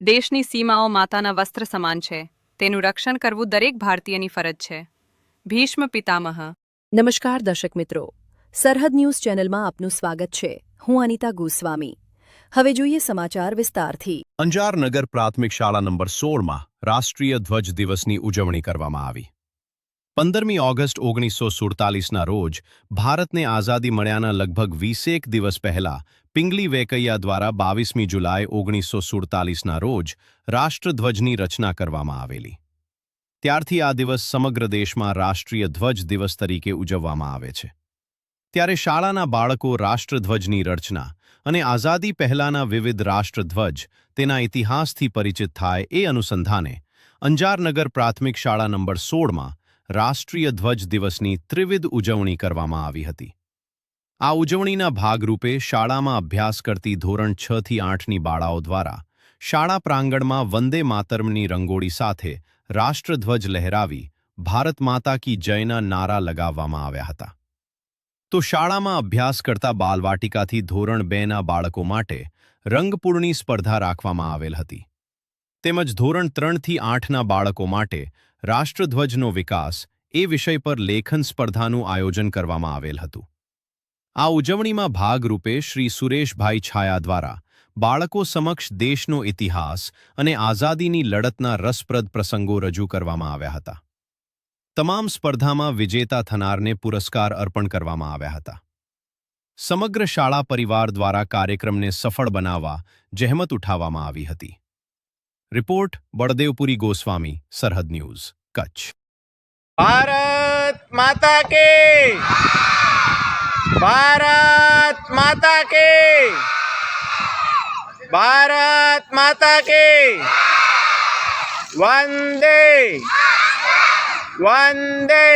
દેશની સીમાઓ માતાના વસ્ત્ર સમાન છે. તેનું રક્ષણ કરવું દરેક ભારતીયની ફરજ છે. ભીષ્મ પિતામહ. નમસ્કાર દર્શક મિત્રો, સરહદ ન્યૂઝ ચેનલમાં આપનું સ્વાગત છે. હું અનિતા ગોસ્વામી. હવે જોઈએ સમાચાર વિસ્તારથી. અંજાર નગર પ્રાથમિક શાળા નંબર 16માં રાષ્ટ્રીય ધ્વજ દિવસની ઉજવણી કરવામાં આવી. 15મી ઓગસ્ટ 1947ના રોજ ભારતને આઝાદી મળ્યાના લગભગ 20 દિવસ પહેલા પિંગલી વેંકૈયા દ્વારા 22મી જુલાઈ 1947ના રોજ રાષ્ટ્રધ્વજની રચના કરવામાં આવેલી. ત્યારથી આ દિવસ સમગ્ર દેશમાં રાષ્ટ્રીય ધ્વજ દિવસ તરીકે ઉજવવામાં આવે છે. ત્યારે શાળાના બાળકો રાષ્ટ્રધ્વજની રચના અને આઝાદી પહેલાના વિવિધ રાષ્ટ્રધ્વજ તેના ઇતિહાસથી પરિચિત થાય એ અનુસંધાને અંજારનગર પ્રાથમિક શાળા નંબર 16માં રાષ્ટ્રીય ધ્વજ દિવસની ત્રિવિધ ઉજવણી કરવામાં આવી હતી. આ ઉજવણીના ભાગરૂપે શાળામાં અભ્યાસ કરતી ધોરણ 6 થી 8ની બાળાઓ દ્વારા શાળા પ્રાંગણમાં વંદે માતરમની રંગોળી સાથે રાષ્ટ્રધ્વજ લહેરાવી ભારત માતા કી જયના નારા લગાવવામાં આવ્યા હતા. તો શાળામાં અભ્યાસ કરતા બાલવાટિકાથી ધોરણ 2ના બાળકો માટે રંગપૂર્ણી સ્પર્ધા રાખવામાં આવેલ હતી. તેમજ ધોરણ 3 થી 8ના બાળકો માટે રાષ્ટ્રધ્વજનો વિકાસ એ વિષય પર લેખન સ્પર્ધાનું આયોજન કરવામાં આવેલ હતું. આ ઉજવણીમાં ભાગરૂપે શ્રી સુરેશભાઈ છાયા દ્વારા બાળકો સમક્ષ દેશનો ઇતિહાસ અને આઝાદીની લડતના રસપ્રદ પ્રસંગો રજૂ કરવામાં આવ્યા હતા. તમામ સ્પર્ધામાં વિજેતા થનારને પુરસ્કાર અર્પણ કરવામાં આવ્યા હતા. સમગ્ર શાળા પરિવાર દ્વારા કાર્યક્રમને સફળ બનાવવા જહેમત ઉઠાવવામાં આવી હતી. રિપોર્ટ બળદેવપુરી ગોસ્વામી, સરહદ ન્યૂઝ, કચ્છ. ભારત માતા કે ભારત માતા કે ભારત માતા કે વંદે વંદે